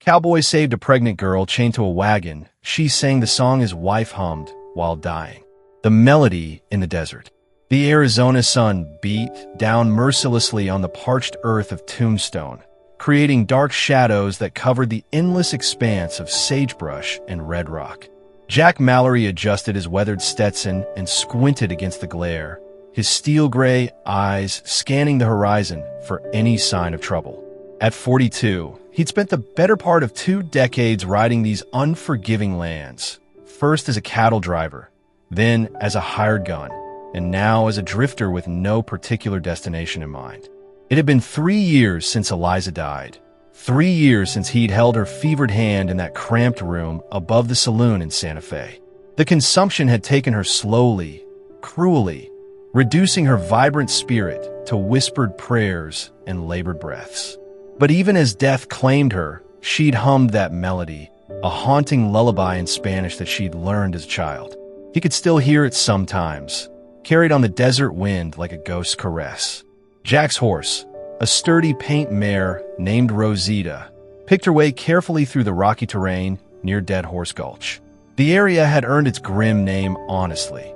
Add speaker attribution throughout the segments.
Speaker 1: Cowboy saved a pregnant girl chained to a wagon. She sang the song his wife hummed while dying. The melody in the desert. The Arizona sun beat down mercilessly on the parched earth of Tombstone, creating dark shadows that covered the endless expanse of sagebrush and red rock. Jack Mallory adjusted his weathered Stetson and squinted against the glare, his steel-gray eyes scanning the horizon for any sign of trouble. At 42, he'd spent the better part of 2 decades riding these unforgiving lands, first as a cattle driver, then as a hired gun, and now as a drifter with no particular destination in mind. It had been 3 years since Eliza died. 3 years since he'd held her fevered hand in that cramped room above the saloon in Santa Fe. The consumption had taken her slowly, cruelly, reducing her vibrant spirit to whispered prayers and labored breaths. But even as death claimed her, she'd hummed that melody, a haunting lullaby in Spanish that she'd learned as a child. He could still hear it sometimes, carried on the desert wind like a ghost's caress. Jack's horse, a sturdy paint mare named Rosita, picked her way carefully through the rocky terrain near Dead Horse Gulch. The area had earned its grim name honestly.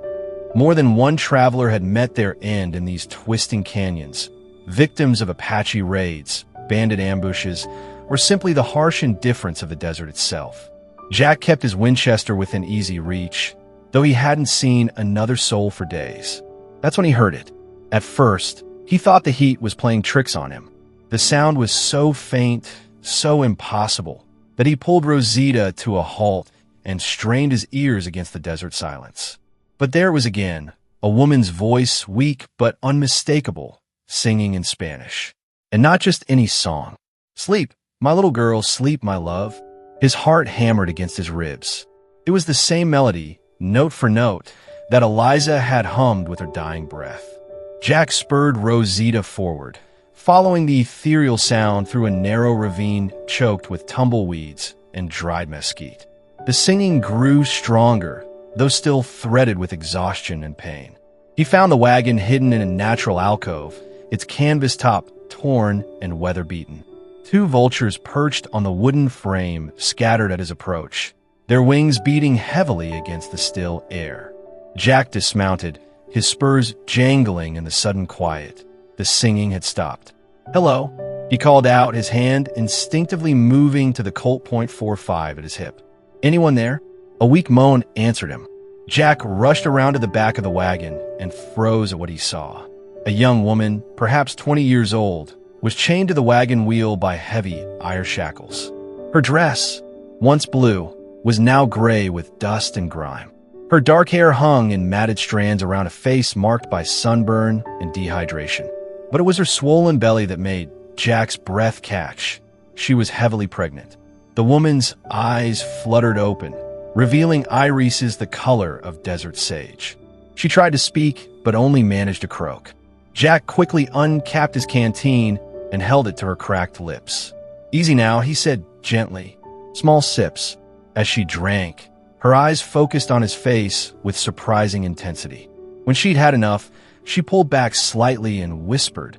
Speaker 1: More than one traveler had met their end in these twisting canyons, victims of Apache raids, bandit ambushes, or simply the harsh indifference of the desert itself. Jack kept his Winchester within easy reach, though he hadn't seen another soul for days. That's when he heard it. At first, he thought the heat was playing tricks on him. The sound was so faint, so impossible, that he pulled Rosita to a halt and strained his ears against the desert silence. But there it was again, a woman's voice, weak but unmistakable, singing in Spanish. And not just any song. "Sleep, my little girl, sleep, my love." His heart hammered against his ribs. It was the same melody, note for note, that Eliza had hummed with her dying breath. Jack spurred Rosita forward, following the ethereal sound through a narrow ravine choked with tumbleweeds and dried mesquite. The singing grew stronger, though still threaded with exhaustion and pain. He found the wagon hidden in a natural alcove, its canvas top torn and weather-beaten. 2 vultures perched on the wooden frame scattered at his approach, their wings beating heavily against the still air. Jack dismounted, his spurs jangling in the sudden quiet. The singing had stopped. "Hello," he called out, his hand instinctively moving to the Colt .45 at his hip. "Anyone there?" A weak moan answered him. Jack rushed around to the back of the wagon and froze at what he saw. A young woman, perhaps 20 years old, was chained to the wagon wheel by heavy iron shackles. Her dress, once blue, was now gray with dust and grime. Her dark hair hung in matted strands around a face marked by sunburn and dehydration. But it was her swollen belly that made Jack's breath catch. She was heavily pregnant. The woman's eyes fluttered open, revealing irises the color of desert sage. She tried to speak, but only managed to croak. Jack quickly uncapped his canteen and held it to her cracked lips. "Easy now," he said gently. Small sips. As she drank, her eyes focused on his face with surprising intensity. When she'd had enough, she pulled back slightly and whispered,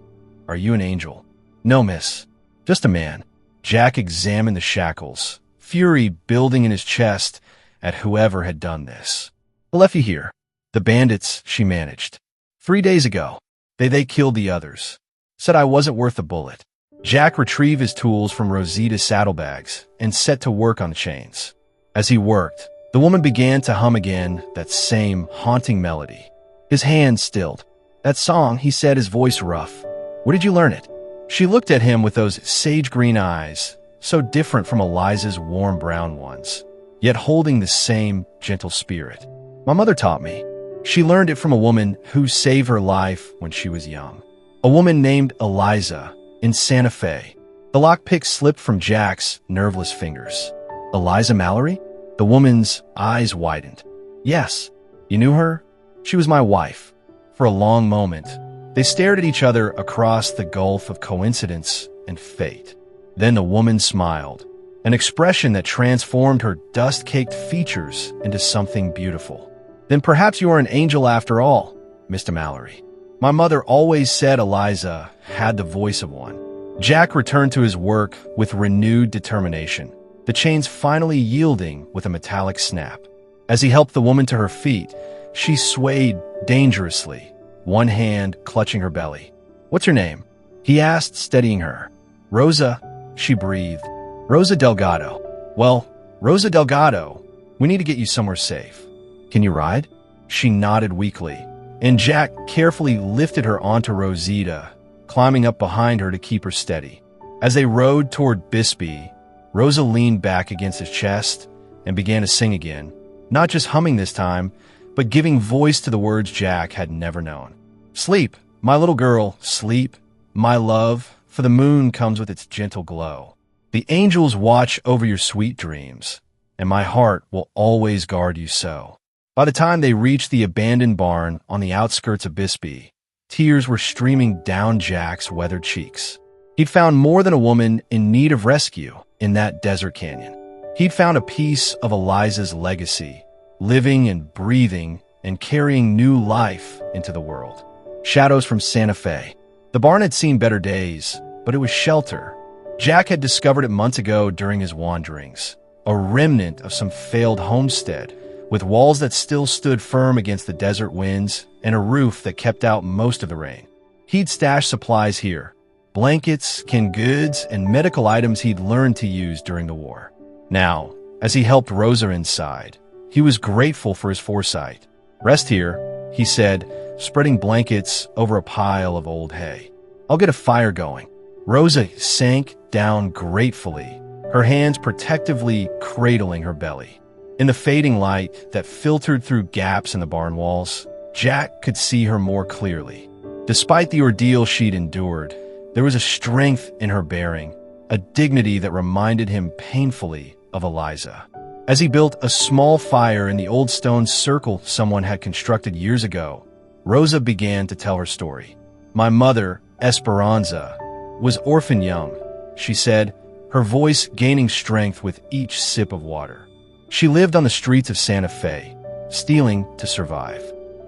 Speaker 1: "Are you an angel?" "No, miss. Just a man." Jack examined the shackles, fury building in his chest at whoever had done this. "I left you here." "The bandits," she managed. "3 days ago. They killed the others. Said I wasn't worth a bullet." Jack retrieved his tools from Rosita's saddlebags and set to work on the chains. As he worked, the woman began to hum again that same haunting melody. His hand stilled. "That song," he said, his voice rough. "Where did you learn it?" She looked at him with those sage-green eyes, so different from Eliza's warm brown ones, yet holding the same gentle spirit. "My mother taught me." She learned it from a woman who saved her life when she was young. A woman named Eliza in Santa Fe. The lockpick slipped from Jack's nerveless fingers. "Eliza Mallory?" The woman's eyes widened. "Yes. You knew her?" "She was my wife." For a long moment, they stared at each other across the gulf of coincidence and fate. Then the woman smiled, an expression that transformed her dust-caked features into something beautiful. "Then perhaps you are an angel after all, Mr. Mallory." "My mother always said Eliza had the voice of one." Jack returned to his work with renewed determination. the chains finally yielding with a metallic snap. As he helped the woman to her feet, she swayed dangerously, one hand clutching her belly. "What's your name?" he asked, steadying her. "Rosa," she breathed. "Rosa Delgado." "Well, Rosa Delgado, we need to get you somewhere safe. Can you ride?" She nodded weakly, and Jack carefully lifted her onto Rosita, climbing up behind her to keep her steady. As they rode toward Bisbee, Rosa leaned back against his chest and began to sing again, not just humming this time, but giving voice to the words Jack had never known. "Sleep, my little girl, sleep, my love, for the moon comes with its gentle glow. The angels watch over your sweet dreams, and my heart will always guard you so." By the time they reached the abandoned barn on the outskirts of Bisbee, tears were streaming down Jack's weathered cheeks. He'd found more than a woman in need of rescue in that desert canyon. He'd found a piece of Eliza's legacy, living and breathing and carrying new life into the world. Shadows from Santa Fe. The barn had seen better days, but it was shelter. Jack had discovered it months ago during his wanderings, a remnant of some failed homestead, with walls that still stood firm against the desert winds and a roof that kept out most of the rain. He'd stashed supplies here, blankets, canned goods, and medical items he'd learned to use during the war. Now, as he helped Rosa inside, he was grateful for his foresight. "Rest here," he said, spreading blankets over a pile of old hay. "I'll get a fire going." Rosa sank down gratefully, her hands protectively cradling her belly. In the fading light that filtered through gaps in the barn walls, Jack could see her more clearly. Despite the ordeal she'd endured, there was a strength in her bearing, a dignity that reminded him painfully of Eliza. As he built a small fire in the old stone circle someone had constructed years ago, Rosa began to tell her story. "My mother, Esperanza, was orphaned young," she said, her voice gaining strength with each sip of water. "She lived on the streets of Santa Fe, stealing to survive.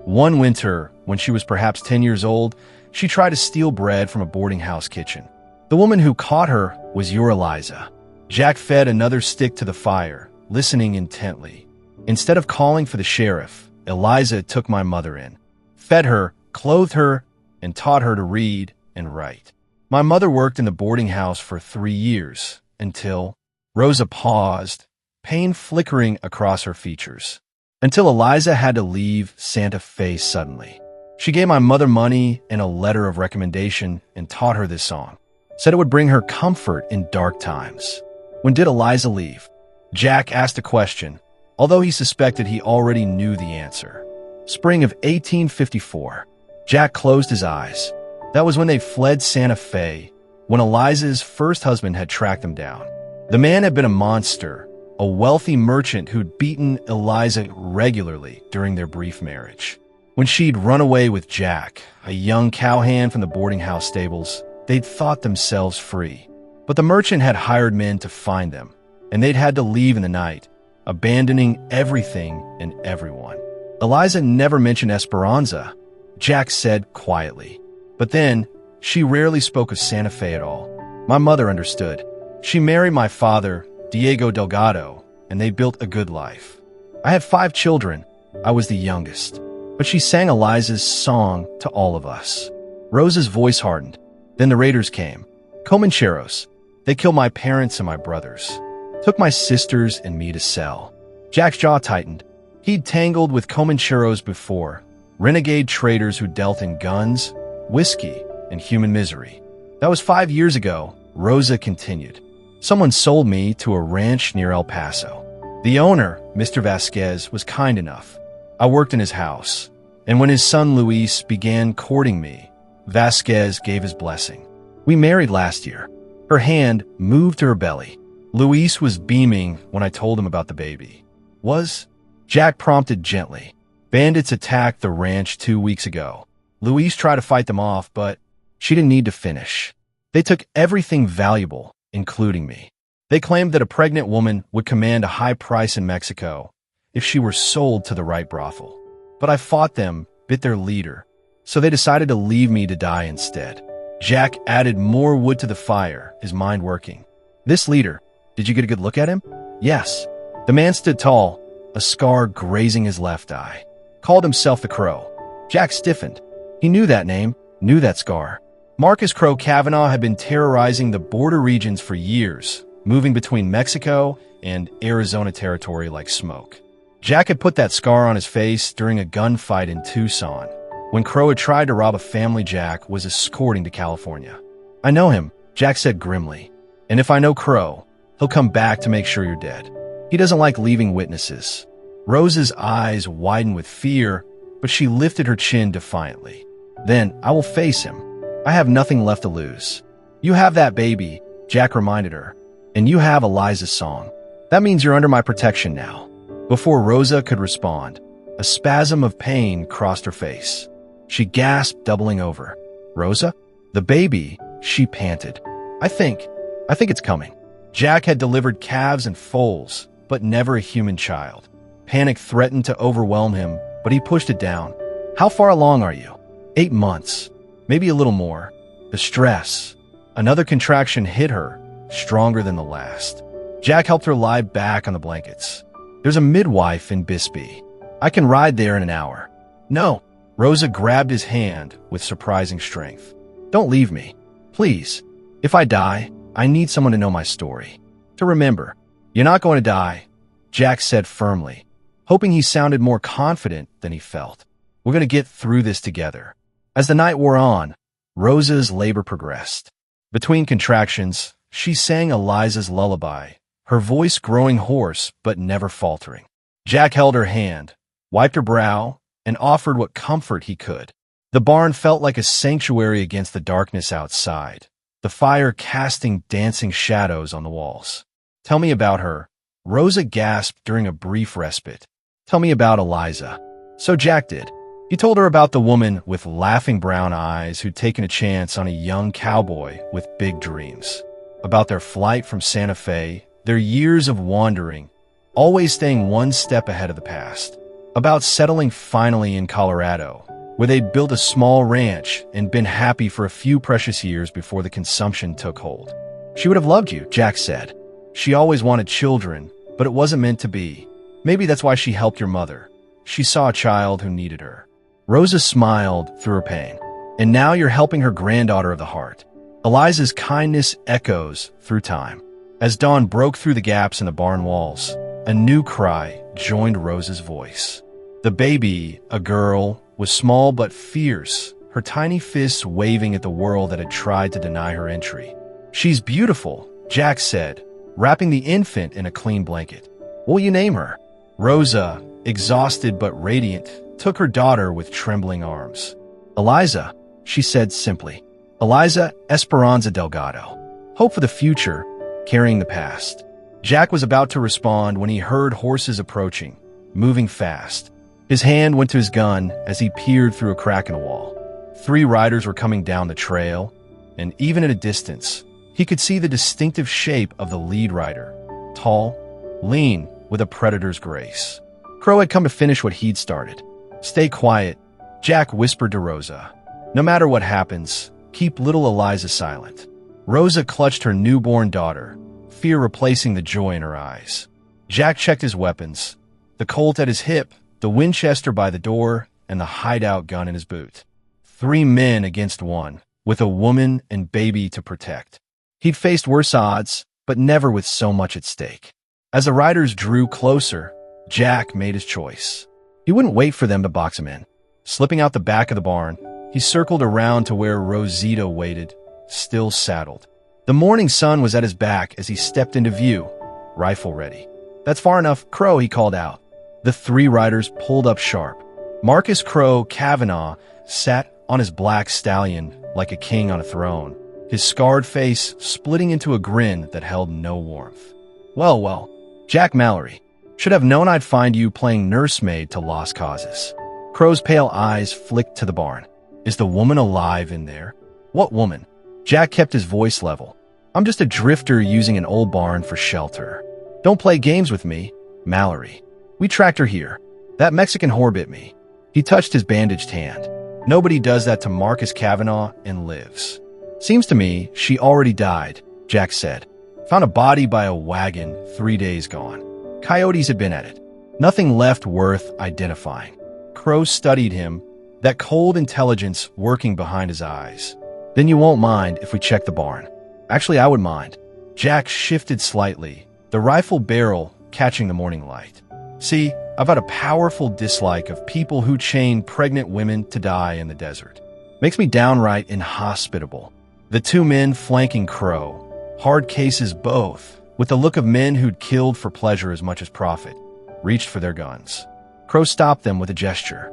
Speaker 1: One winter, when she was perhaps 10 years old, she tried to steal bread from a boarding house kitchen. The woman who caught her was your Eliza." Jack fed another stick to the fire, listening intently. "Instead of calling for the sheriff, Eliza took my mother in, fed her, clothed her, and taught her to read and write. My mother worked in the boarding house for 3 years, until—" Rosa paused, pain flickering across her features. "Until Eliza had to leave Santa Fe suddenly. She gave my mother money and a letter of recommendation and taught her this song. Said it would bring her comfort in dark times." "When did Eliza leave?" Jack asked a question, although he suspected he already knew the answer. "Spring of 1854. Jack closed his eyes. That was when they fled Santa Fe, when Eliza's first husband had tracked them down. The man had been a monster, a wealthy merchant who'd beaten Eliza regularly during their brief marriage. When she'd run away with Jack, a young cowhand from the boarding house stables, they'd thought themselves free. But the merchant had hired men to find them, and they'd had to leave in the night, abandoning everything and everyone. Eliza never mentioned Esperanza," Jack said quietly. "But then, she rarely spoke of Santa Fe at all. My mother understood. She married my father, Diego Delgado, and they built a good life. I had 5 children. I was the youngest. But she sang Eliza's song to all of us." Rosa's voice hardened. "Then the raiders came. Comancheros. They killed my parents and my brothers. Took my sisters and me to sell." Jack's jaw tightened. He'd tangled with Comancheros before, renegade traders who dealt in guns, whiskey, and human misery. "That was 5 years ago," Rosa continued. "Someone sold me to a ranch near El Paso. The owner, Mr. Vasquez, was kind enough. I worked in his house, and when his son Luis began courting me, Vasquez gave his blessing. We married last year." Her hand moved to her belly. "Luis was beaming when I told him about the baby." "Was?" Jack prompted gently. "Bandits attacked the ranch 2 weeks ago. Luis tried to fight them off, but she didn't need to finish. They took everything valuable, including me. They claimed that a pregnant woman would command a high price in Mexico if she were sold to the right brothel. But I fought them, bit their leader, so they decided to leave me to die instead." Jack added more wood to the fire, his mind working. "This leader, Did you get a good look at him? Yes. The man stood tall, a scar grazing his left eye. Called himself the Crow. Jack stiffened. He knew that name, knew that scar. Marcus Crow Kavanaugh had been terrorizing the border regions for years, moving between Mexico and Arizona territory like smoke. Jack had put that scar on his face during a gunfight in Tucson, when Crow had tried to rob a family Jack was escorting to California. I know him, Jack said grimly. And if I know Crow, he'll come back to make sure you're dead. He doesn't like leaving witnesses. Rosa's eyes widened with fear, but she lifted her chin defiantly. Then I will face him. I have nothing left to lose. You have that baby, Jack reminded her, and you have Eliza's song. That means you're under my protection now. Before Rosa could respond, a spasm of pain crossed her face. She gasped, doubling over. Rosa? The baby, she panted. I think it's coming. Jack had delivered calves and foals, but never a human child. Panic threatened to overwhelm him, but he pushed it down. How far along are you? 8 months. Maybe a little more. The stress. Another contraction hit her, stronger than the last. Jack helped her lie back on the blankets. There's a midwife in Bisbee. I can ride there in an hour. No. Rosa grabbed his hand with surprising strength. Don't leave me. Please. If I die, I need someone to know my story. To remember. You're not going to die, Jack said firmly, hoping he sounded more confident than he felt. We're going to get through this together. As the night wore on, Rosa's labor progressed. Between contractions, she sang Eliza's lullaby, her voice growing hoarse but never faltering. Jack held her hand, wiped her brow, and offered what comfort he could. The barn felt like a sanctuary against the darkness outside, the fire casting dancing shadows on the walls. Tell me about her, Rosa gasped during a brief respite. Tell me about Eliza. So Jack did. He told her about the woman with laughing brown eyes who'd taken a chance on a young cowboy with big dreams. About their flight from Santa Fe, their years of wandering, always staying one step ahead of the past. About settling finally in Colorado, where they'd built a small ranch and been happy for a few precious years before the consumption took hold. She would have loved you, Jack said. She always wanted children, but it wasn't meant to be. Maybe that's why she helped your mother. She saw a child who needed her. Rosa smiled through her pain. And now you're helping her granddaughter of the heart. Eliza's kindness echoes through time. As dawn broke through the gaps in the barn walls, a new cry joined Rosa's voice. The baby, a girl, was small but fierce, her tiny fists waving at the world that had tried to deny her entry. She's beautiful, Jack said, wrapping the infant in a clean blanket. What will you name her? Rosa, exhausted but radiant, took her daughter with trembling arms. Eliza, she said simply. Eliza Esperanza Delgado. Hope for the future, carrying the past. Jack was about to respond when he heard horses approaching, moving fast. His hand went to his gun as he peered through a crack in the wall. 3 riders were coming down the trail, and even at a distance, he could see the distinctive shape of the lead rider. Tall, lean, with a predator's grace. Crow had come to finish what he'd started. Stay quiet, Jack whispered to Rosa. No matter what happens, keep little Eliza silent. Rosa clutched her newborn daughter, fear replacing the joy in her eyes. Jack checked his weapons, the Colt at his hip, the Winchester by the door, and the hideout gun in his boot. 3 men against 1, with a woman and baby to protect. He'd faced worse odds, but never with so much at stake. As the riders drew closer, Jack made his choice. He wouldn't wait for them to box him in. Slipping out the back of the barn, he circled around to where Rosita waited, still saddled. The morning sun was at his back as he stepped into view, rifle ready. That's far enough, Crow, he called out. The 3 riders pulled up sharp. Marcus Crow Kavanaugh sat on his black stallion like a king on a throne, his scarred face splitting into a grin that held no warmth. Well, Jack Mallory. Should have known I'd find you playing nursemaid to lost causes. Crow's pale eyes flicked to the barn. Is the woman alive in there? What woman? Jack kept his voice level. I'm just a drifter using an old barn for shelter. Don't play games with me, Mallory. We tracked her here. That Mexican whore bit me. He touched his bandaged hand. Nobody does that to Marcus Kavanaugh and lives. Seems to me she already died, Jack said. Found a body by a wagon 3 days gone. Coyotes had been at it. Nothing left worth identifying. Crow studied him, that cold intelligence working behind his eyes. Then you won't mind if we check the barn. Actually, I would mind. Jack shifted slightly, the rifle barrel catching the morning light. See, I've had a powerful dislike of people who chain pregnant women to die in the desert. Makes me downright inhospitable. The two men flanking Crow, hard cases both, with the look of men who'd killed for pleasure as much as profit, reached for their guns. Crow stopped them with a gesture.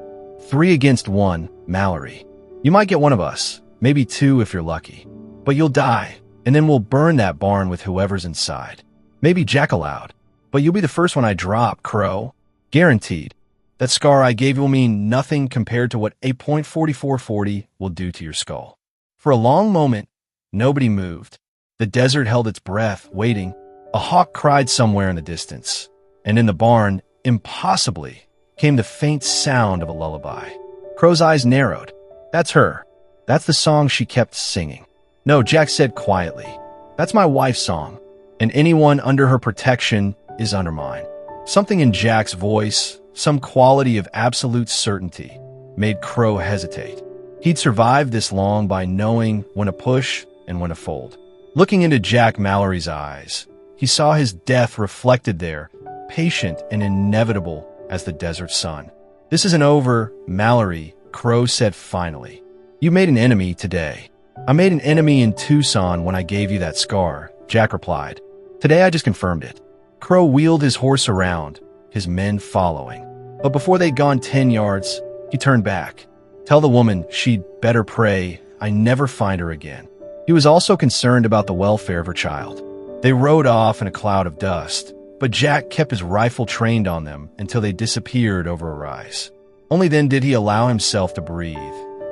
Speaker 1: 3 against 1, Mallory. You might get one of us, maybe 2 if you're lucky. But you'll die, and then we'll burn that barn with whoever's inside. Maybe Jack allowed. But you'll be the first one I drop, Crow. Guaranteed. That scar I gave you will mean nothing compared to what a .4440 will do to your skull. For a long moment, nobody moved. The desert held its breath, waiting. A hawk cried somewhere in the distance. And in the barn, impossibly, came the faint sound of a lullaby. Crow's eyes narrowed. That's her. That's the song she kept singing. No, Jack said quietly. That's my wife's song. And anyone under her protection is under mine. Something in Jack's voice, some quality of absolute certainty, made Crow hesitate. He'd survived this long by knowing when to push and when to fold. Looking into Jack Mallory's eyes, he saw his death reflected there, patient and inevitable as the desert sun. This isn't over, Mallory, Crow said finally. You made an enemy today. I made an enemy in Tucson when I gave you that scar, Jack replied. Today I just confirmed it. Crow wheeled his horse around, his men following. But before they'd gone 10 yards, he turned back. Tell the woman she'd better pray I never find her again. He was also concerned about the welfare of her child. They rode off in a cloud of dust, but Jack kept his rifle trained on them until they disappeared over a rise. Only then did he allow himself to breathe,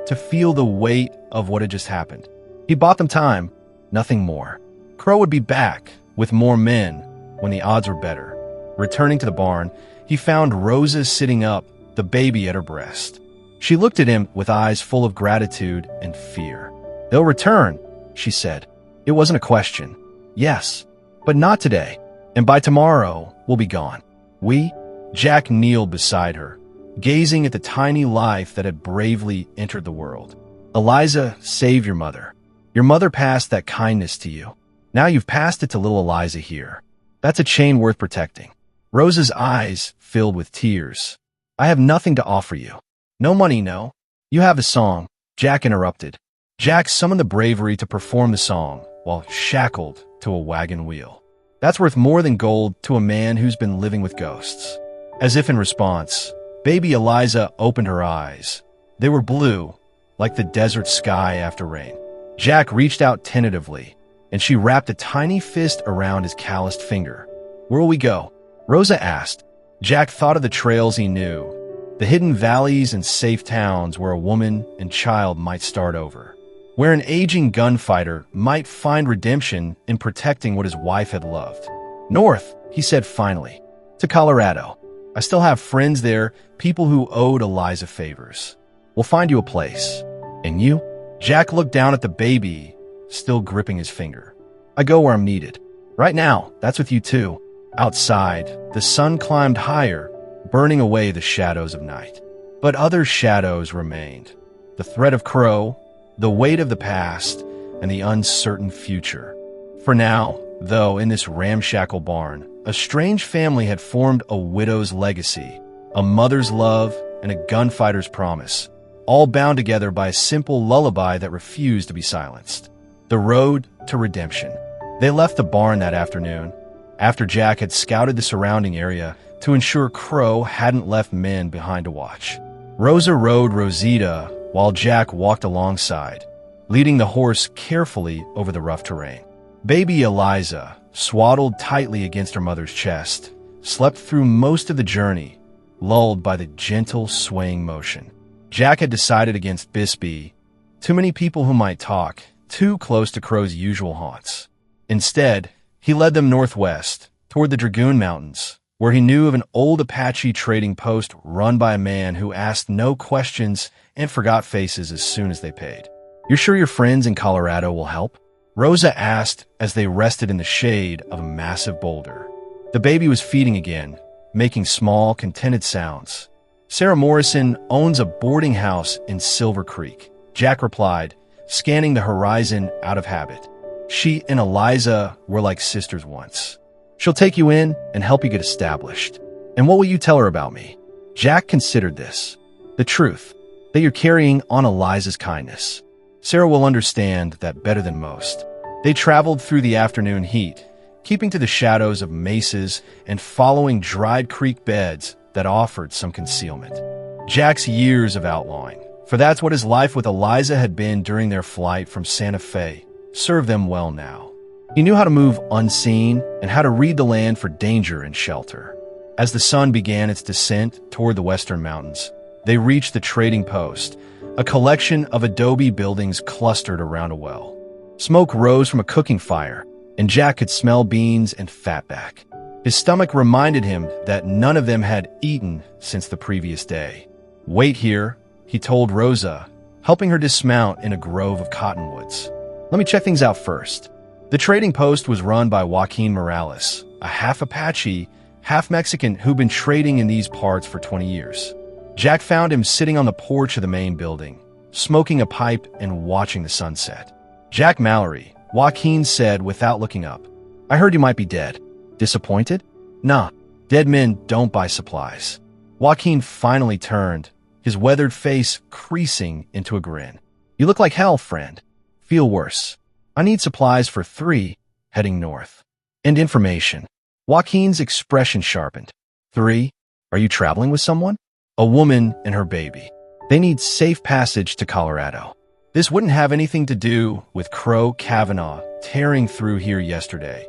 Speaker 1: to feel the weight of what had just happened. He bought them time, nothing more. Crow would be back with more men when the odds were better. Returning to the barn, he found Rosa sitting up, the baby at her breast. She looked at him with eyes full of gratitude and fear. They'll return, she said. It wasn't a question. Yes, but not today. And by tomorrow, we'll be gone. We? Jack kneeled beside her, gazing at the tiny life that had bravely entered the world. Eliza, save your mother. Your mother passed that kindness to you. Now you've passed it to little Eliza here. That's a chain worth protecting. Rosa's eyes filled with tears. I have nothing to offer you. No money, no. You have a song, Jack interrupted. Jack summoned the bravery to perform the song while shackled to a wagon wheel. That's worth more than gold to a man who's been living with ghosts. As if in response, baby Eliza opened her eyes. They were blue, like the desert sky after rain. Jack reached out tentatively, and she wrapped a tiny fist around his calloused finger. Where'll we go? Rosa asked. Jack thought of the trails he knew, the hidden valleys and safe towns where a woman and child might start over, where an aging gunfighter might find redemption in protecting what his wife had loved. North, he said finally, to Colorado. I still have friends there, people who owed Eliza favors. We'll find you a place. And you? Jack looked down at the baby, still gripping his finger. I go where I'm needed. Right now, that's with you too. Outside, the sun climbed higher, burning away the shadows of night. But other shadows remained. The threat of Crow, the weight of the past, and the uncertain future. For now, though, in this ramshackle barn, a strange family had formed a widow's legacy, a mother's love, and a gunfighter's promise, all bound together by a simple lullaby that refused to be silenced. The road to redemption. They left the barn that afternoon, after Jack had scouted the surrounding area to ensure Crow hadn't left men behind to watch. Rosa rode Rosita while Jack walked alongside, leading the horse carefully over the rough terrain. Baby Eliza, swaddled tightly against her mother's chest, slept through most of the journey, lulled by the gentle swaying motion. Jack had decided against Bisbee, too many people who might talk, too close to Crow's usual haunts. Instead, he led them northwest, toward the Dragoon Mountains, where he knew of an old Apache trading post run by a man who asked no questions and forgot faces as soon as they paid. You're sure your friends in Colorado will help? Rosa asked as they rested in the shade of a massive boulder. The baby was feeding again, making small, contented sounds. Sarah Morrison owns a boarding house in Silver Creek, Jack replied, scanning the horizon out of habit. She and Eliza were like sisters once. She'll take you in and help you get established. And what will you tell her about me? Jack considered this. The truth, that you're carrying on Eliza's kindness. Sarah will understand that better than most. They traveled through the afternoon heat, keeping to the shadows of mesas and following dried creek beds that offered some concealment. Jack's years of outlawing, for that's what his life with Eliza had been during their flight from Santa Fe, served them well now. He knew how to move unseen and how to read the land for danger and shelter. As the sun began its descent toward the western mountains, they reached the trading post, a collection of adobe buildings clustered around a well. Smoke rose from a cooking fire, and Jack could smell beans and fatback. His stomach reminded him that none of them had eaten since the previous day. "Wait here," he told Rosa, helping her dismount in a grove of cottonwoods. "Let me check things out first." The trading post was run by Joaquin Morales, a half Apache, half Mexican who'd been trading in these parts for 20 years. Jack found him sitting on the porch of the main building, smoking a pipe and watching the sunset. "Jack Mallory," Joaquin said without looking up. "I heard you might be dead. Disappointed?" "Nah, dead men don't buy supplies." Joaquin finally turned, his weathered face creasing into a grin. "You look like hell, friend. Feel worse. I need supplies for 3, heading north. And information." Joaquin's expression sharpened. 3? Are you traveling with someone?" "A woman and her baby. They need safe passage to Colorado." This wouldn't have anything to do with Crow Kavanaugh tearing through here yesterday,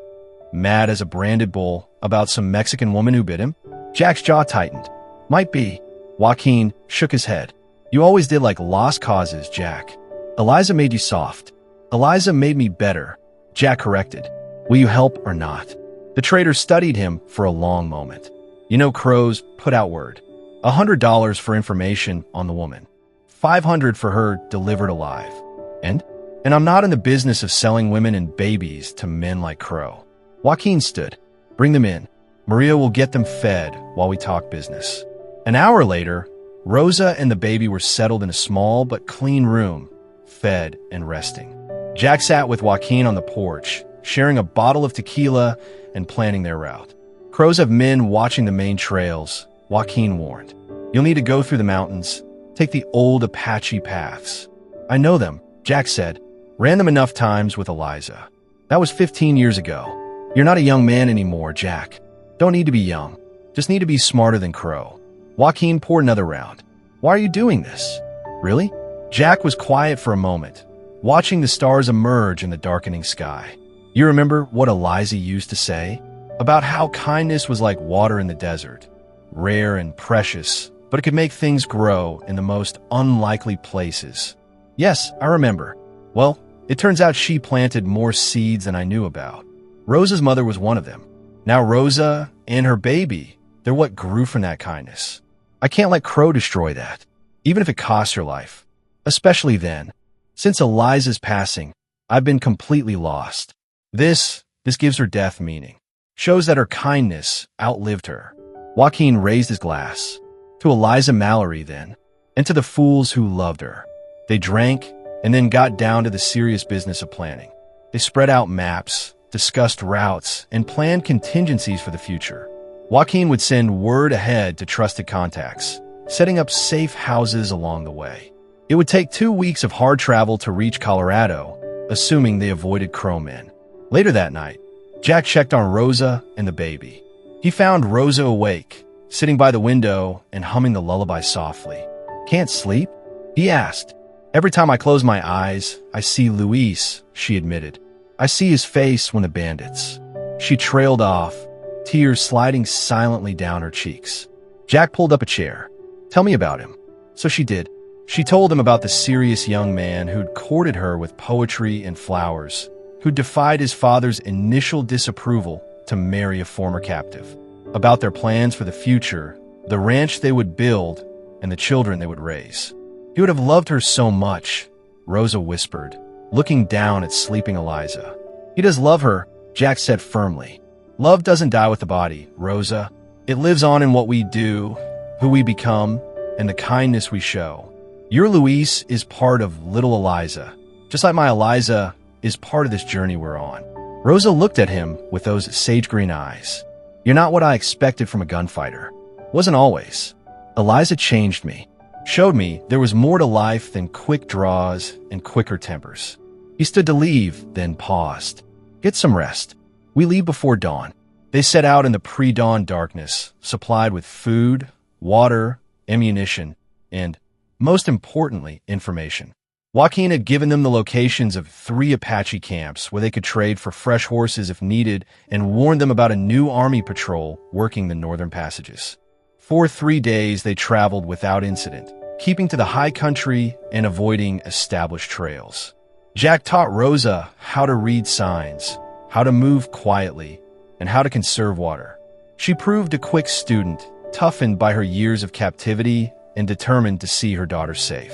Speaker 1: mad as a branded bull about some Mexican woman who bit him. Jack's jaw tightened. "Might be." Joaquin shook his head. "You always did like lost causes, Jack. Eliza made you soft." "Eliza made me better," Jack corrected. "Will you help or not?" The trader studied him for a long moment. "You know, Crows put out word. $100 for information on the woman. $500 for her delivered alive. And I'm not in the business of selling women and babies to men like Crow." Joaquin stood. "Bring them in. Maria will get them fed while we talk business." An hour later, Rosa and the baby were settled in a small but clean room, fed and resting. Jack sat with Joaquin on the porch, sharing a bottle of tequila and planning their route. "Crows have men watching the main trails," Joaquin warned. "You'll need to go through the mountains, take the old Apache paths." "I know them," Jack said. "Ran them enough times with Eliza. That was 15 years ago. You're not a young man anymore, Jack. Don't need to be young. Just need to be smarter than Crow." Joaquin poured another round. "Why are you doing this?" "Really?" Jack was quiet for a moment, watching the stars emerge in the darkening sky. "You remember what Eliza used to say? About how kindness was like water in the desert, rare and precious, but it could make things grow in the most unlikely places." "Yes, I remember." "Well, it turns out she planted more seeds than I knew about. Rosa's mother was one of them. Now Rosa and her baby, they're what grew from that kindness. I can't let Crow destroy that, even if it costs her life. Especially then. Since Eliza's passing, I've been completely lost. This gives her death meaning. Shows that her kindness outlived her." Joaquin raised his glass. "To Eliza Mallory, then, and to the fools who loved her." They drank and then got down to the serious business of planning. They spread out maps, discussed routes, and planned contingencies for the future. Joaquin would send word ahead to trusted contacts, setting up safe houses along the way. It would take 2 weeks of hard travel to reach Colorado, assuming they avoided crowmen. Later that night, Jack checked on Rosa and the baby. He found Rosa awake, sitting by the window and humming the lullaby softly. "Can't sleep?" he asked. "Every time I close my eyes, I see Luis," she admitted. "I see his face when the bandits." She trailed off, tears sliding silently down her cheeks. Jack pulled up a chair. "Tell me about him." So she did. She told him about the serious young man who'd courted her with poetry and flowers, who defied his father's initial disapproval to marry a former captive, about their plans for the future, the ranch they would build, and the children they would raise. "He would have loved her so much," Rosa whispered, looking down at sleeping Eliza. He does love her, Jack said firmly. Love doesn't die with the body, Rosa. It lives on in what we do, who we become, and the kindness we show. Your Luis is part of little Eliza, just like my Eliza is part of this journey we're on. Rosa looked at him with those sage-green eyes. You're not what I expected from a gunfighter. Wasn't always. Eliza changed me, showed me there was more to life than quick draws and quicker tempers. He stood to leave, then paused. Get some rest. We leave before dawn. They set out in the pre-dawn darkness, supplied with food, water, ammunition, and, most importantly, information. Joaquin had given them the locations of 3 Apache camps where they could trade for fresh horses if needed and warned them about a new army patrol working the northern passages. For 3 days, they traveled without incident, keeping to the high country and avoiding established trails. Jack taught Rosa how to read signs, how to move quietly, and how to conserve water. She proved a quick student, toughened by her years of captivity and determined to see her daughter safe.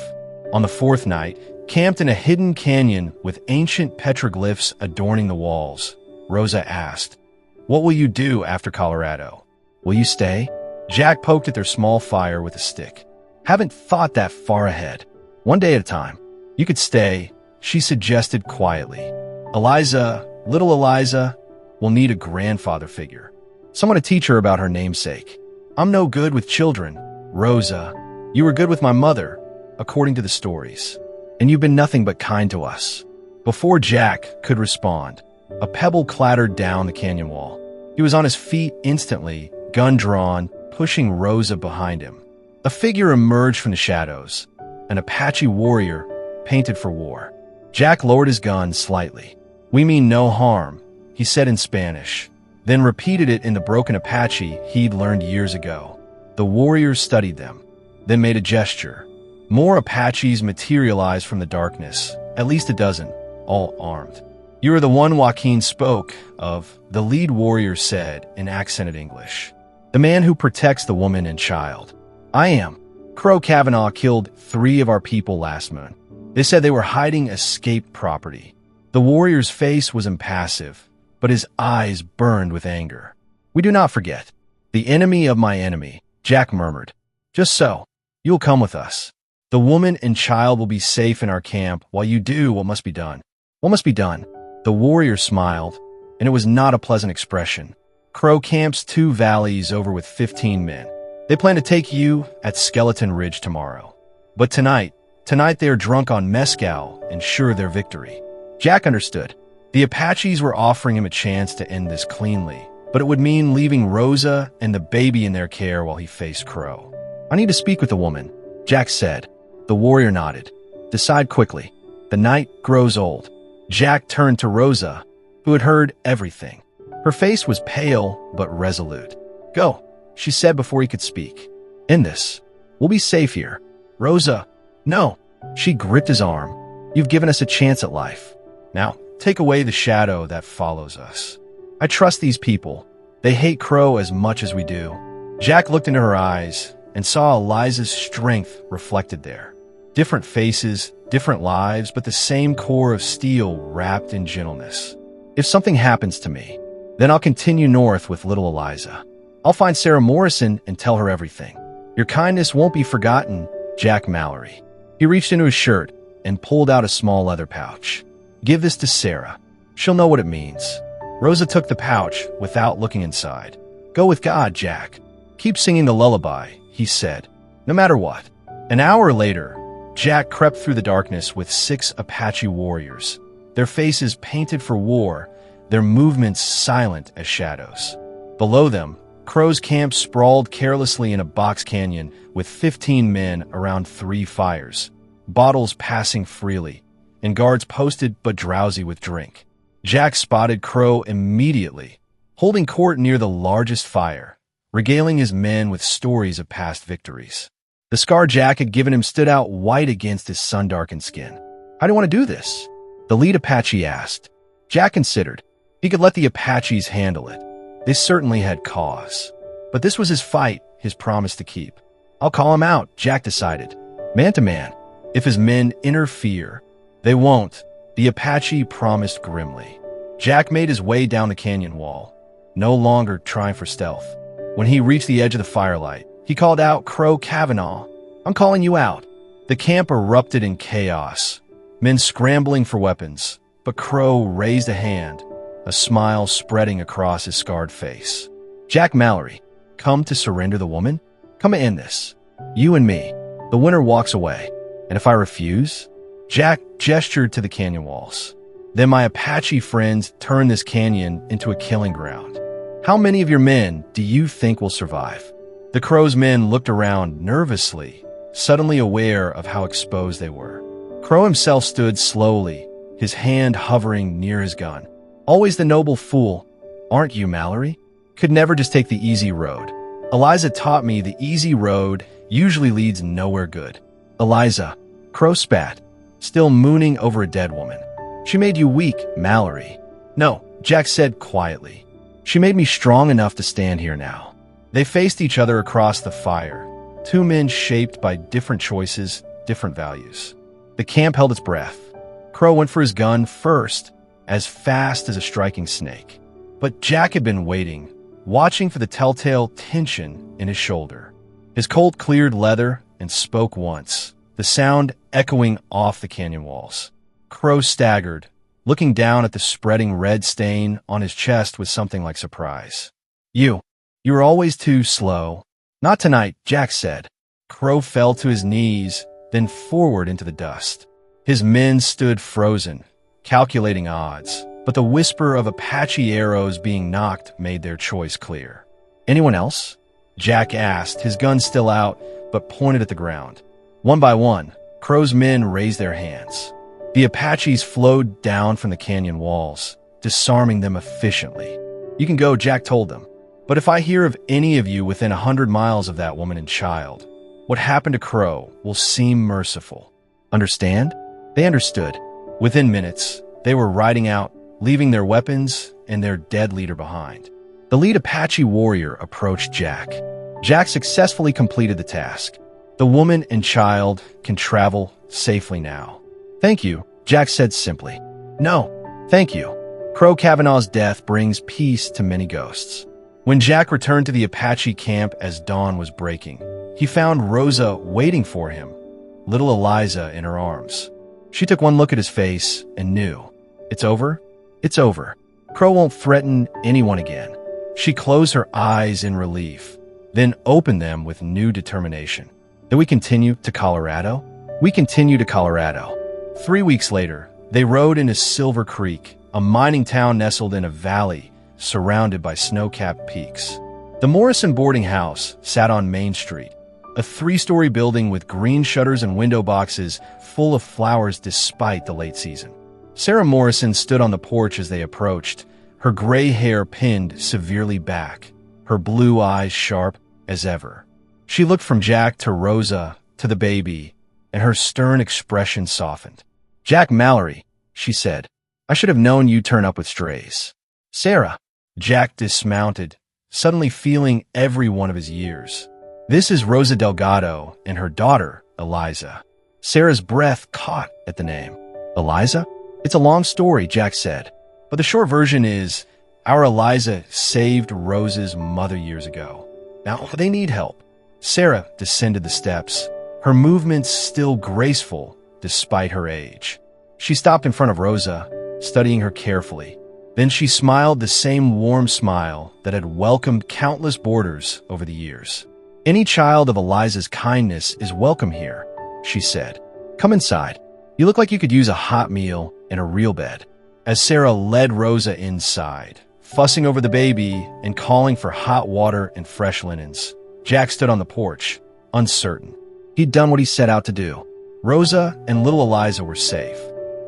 Speaker 1: On the 4th night, camped in a hidden canyon with ancient petroglyphs adorning the walls, Rosa asked, "What will you do after Colorado? Will you stay?" Jack poked at their small fire with a stick. "Haven't thought that far ahead. One day at a time. You could stay," she suggested quietly. "Eliza, little Eliza, will need a grandfather figure. Someone to teach her about her namesake. I'm no good with children. Rosa, you were good with my mother, according to the stories. And you've been nothing but kind to us." Before Jack could respond, a pebble clattered down the canyon wall. He was on his feet instantly, gun drawn, pushing Rosa behind him. A figure emerged from the shadows, an Apache warrior painted for war. Jack lowered his gun slightly. "We mean no harm," he said in Spanish, then repeated it in the broken Apache he'd learned years ago. The warriors studied them, then made a gesture. More Apaches materialized from the darkness, at least a dozen, all armed. "You are the one Joaquin spoke of," the lead warrior said in accented English. "The man who protects the woman and child." "I am. Crow Kavanaugh killed 3 of our people last moon. They said they were hiding escaped property." The warrior's face was impassive, but his eyes burned with anger. "We do not forget. The enemy of my enemy," Jack murmured. "Just so. You'll come with us. The woman and child will be safe in our camp while you do what must be done." "What must be done?" The warrior smiled, and it was not a pleasant expression. "Crow camps 2 valleys over with 15 men. They plan to take you at Skeleton Ridge tomorrow. But tonight they are drunk on mezcal and sure of their victory." Jack understood. The Apaches were offering him a chance to end this cleanly, but it would mean leaving Rosa and the baby in their care while he faced Crow. "I need to speak with the woman," Jack said. The warrior nodded. "Decide quickly. The night grows old." Jack turned to Rosa, who had heard everything. Her face was pale but resolute. "Go," she said before he could speak. "End this. We'll be safe here." "Rosa, no." She gripped his arm. "You've given us a chance at life. Now, take away the shadow that follows us. I trust these people. They hate Crow as much as we do." Jack looked into her eyes and saw Eliza's strength reflected there. Different faces, different lives, but the same core of steel wrapped in gentleness. "If something happens to me, then I'll continue north with little Eliza. I'll find Sarah Morrison and tell her everything. Your kindness won't be forgotten, Jack Mallory." He reached into his shirt and pulled out a small leather pouch. "Give this to Sarah. She'll know what it means." Rosa took the pouch without looking inside. "Go with God, Jack. Keep singing the lullaby," he said, "no matter what." An hour later, Jack crept through the darkness with 6 Apache warriors, their faces painted for war, their movements silent as shadows. Below them, Crow's camp sprawled carelessly in a box canyon with 15 men around 3 fires, bottles passing freely, and guards posted but drowsy with drink. Jack spotted Crow immediately, holding court near the largest fire, regaling his men with stories of past victories. The scar Jack had given him stood out white against his sun-darkened skin. "How do you want to do this?" the lead Apache asked. Jack considered. He could let the Apaches handle it. They certainly had cause. But this was his fight, his promise to keep. "I'll call him out," Jack decided. "Man to man. If his men interfere, they won't," The Apache promised grimly. Jack made his way down the canyon wall, no longer trying for stealth. When he reached the edge of the firelight, he called out, "Crow Kavanaugh, I'm calling you out." The camp erupted in chaos, men scrambling for weapons, but Crow raised a hand, a smile spreading across his scarred face. "Jack Mallory, come to surrender the woman? Come to end this. You and me. The winner walks away. And if I refuse?" Jack gestured to the canyon walls. "Then my Apache friends turn this canyon into a killing ground. How many of your men do you think will survive?" The Crow's men looked around nervously, suddenly aware of how exposed they were. Crow himself stood slowly, his hand hovering near his gun. "Always the noble fool, aren't you, Mallory? Could never just take the easy road. Eliza taught me the easy road usually leads nowhere good." "Eliza," Crow spat, still mooning over a dead woman. "She made you weak, Mallory." "No," Jack said quietly. "She made me strong enough to stand here now." They faced each other across the fire, two men shaped by different choices, different values. The camp held its breath. Crow went for his gun first, as fast as a striking snake. But Jack had been waiting, watching for the telltale tension in his shoulder. His Colt cleared leather and spoke once, the sound echoing off the canyon walls. Crow staggered, looking down at the spreading red stain on his chest with something like surprise. You were always too slow." "Not tonight," Jack said. Crow fell to his knees, then forward into the dust. His men stood frozen, calculating odds, but the whisper of Apache arrows being knocked made their choice clear. "Anyone else?" Jack asked, his gun still out, but pointed at the ground. One by one, Crow's men raised their hands. The Apaches flowed down from the canyon walls, disarming them efficiently. "You can go," Jack told them. "But if I hear of any of you within 100 miles of that woman and child, what happened to Crow will seem merciful. Understand?" They understood. Within minutes, they were riding out, leaving their weapons and their dead leader behind. The lead Apache warrior approached Jack. Jack successfully completed the task. The woman and child can travel safely now. "Thank you," Jack said simply. "No, thank you. Crow Kavanaugh's death brings peace to many ghosts." When Jack returned to the Apache camp as dawn was breaking, he found Rosa waiting for him, little Eliza in her arms. She took one look at his face and knew. "It's over? It's over. Crow won't threaten anyone again." She closed her eyes in relief, then opened them with new determination. "Then we continue to Colorado?" "We continue to Colorado." 3 weeks later, they rode into Silver Creek, a mining town nestled in a valley surrounded by snow-capped peaks. The Morrison boarding house sat on Main Street, a 3-story building with green shutters and window boxes full of flowers despite the late season. Sarah Morrison stood on the porch as they approached, her gray hair pinned severely back, her blue eyes sharp as ever. She looked from Jack to Rosa to the baby, and her stern expression softened. "Jack Mallory," she said, "I should have known you'd turn up with strays." "Sarah." Jack dismounted, suddenly feeling every one of his years. "This is Rosa Delgado and her daughter, Eliza." Sarah's breath caught at the name. "Eliza?" "It's a long story," Jack said, "but the short version is our Eliza saved Rosa's mother years ago. Now they need help." Sarah descended the steps, her movements still graceful despite her age. She stopped in front of Rosa, studying her carefully. Then she smiled the same warm smile that had welcomed countless boarders over the years. "Any child of Eliza's kindness is welcome here," she said. "Come inside. You look like you could use a hot meal and a real bed." As Sarah led Rosa inside, fussing over the baby and calling for hot water and fresh linens, Jack stood on the porch, uncertain. He'd done what he set out to do. Rosa and little Eliza were safe.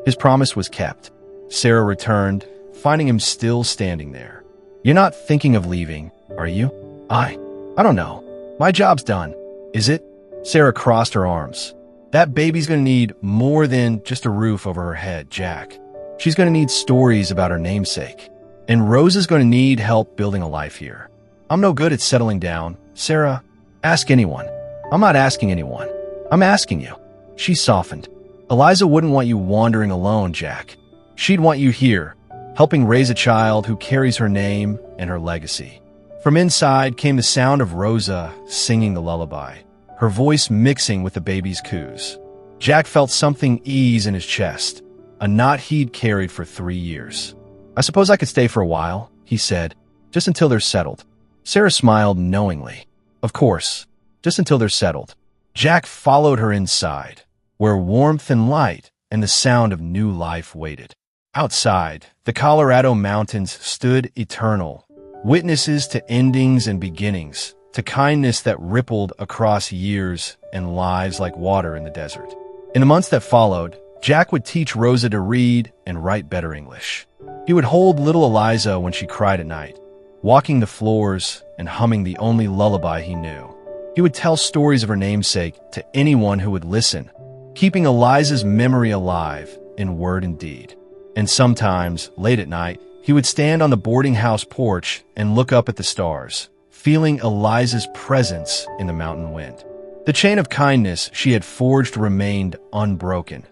Speaker 1: His promise was kept. Sarah returned, finding him still standing there. "You're not thinking of leaving, are you?" I don't know. My job's done." "Is it?" Sarah crossed her arms. "That baby's gonna need more than just a roof over her head, Jack. She's gonna need stories about her namesake. And Rosa's gonna need help building a life here. I'm no good at settling down. Sarah, ask anyone." "I'm not asking anyone. I'm asking you." She softened. "Eliza wouldn't want you wandering alone, Jack. She'd want you here, helping raise a child who carries her name and her legacy. From inside came the sound of Rosa singing the lullaby, her voice mixing with the baby's coos. Jack felt something ease in his chest, a knot he'd carried for 3 years. "I suppose I could stay for a while," he said, "just until they're settled." Sarah smiled knowingly. "Of course, just until they're settled." Jack followed her inside, where warmth and light and the sound of new life waited. Outside, the Colorado mountains stood eternal, witnesses to endings and beginnings, to kindness that rippled across years and lives like water in the desert. In the months that followed, Jack would teach Rosa to read and write better English. He would hold little Eliza when she cried at night, walking the floors and humming the only lullaby he knew. He would tell stories of her namesake to anyone who would listen, keeping Eliza's memory alive in word and deed. And sometimes, late at night, he would stand on the boarding house porch and look up at the stars, feeling Eliza's presence in the mountain wind. The chain of kindness she had forged remained unbroken,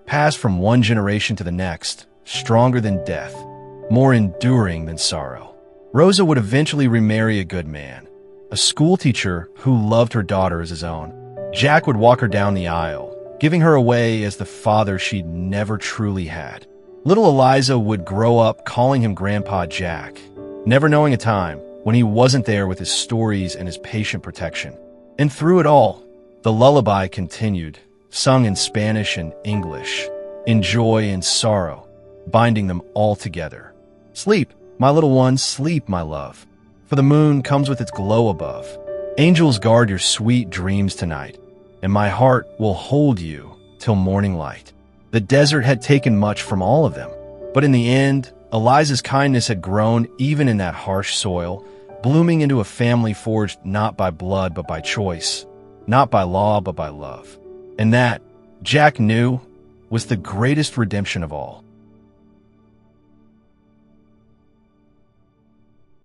Speaker 1: passed from one generation to the next, stronger than death, more enduring than sorrow. Rosa would eventually remarry a good man, a schoolteacher who loved her daughter as his own. Jack would walk her down the aisle, giving her away as the father she'd never truly had. Little Eliza would grow up calling him Grandpa Jack, never knowing a time when he wasn't there with his stories and his patient protection. And through it all, the lullaby continued, sung in Spanish and English, in joy and sorrow, binding them all together. "Sleep, my little one, sleep, my love, for the moon comes with its glow above. Angels guard your sweet dreams tonight, and my heart will hold you till morning light." The desert had taken much from all of them, but in the end, Eliza's kindness had grown even in that harsh soil, blooming into a family forged not by blood but by choice, not by law but by love. And that, Jack knew, was the greatest redemption of all.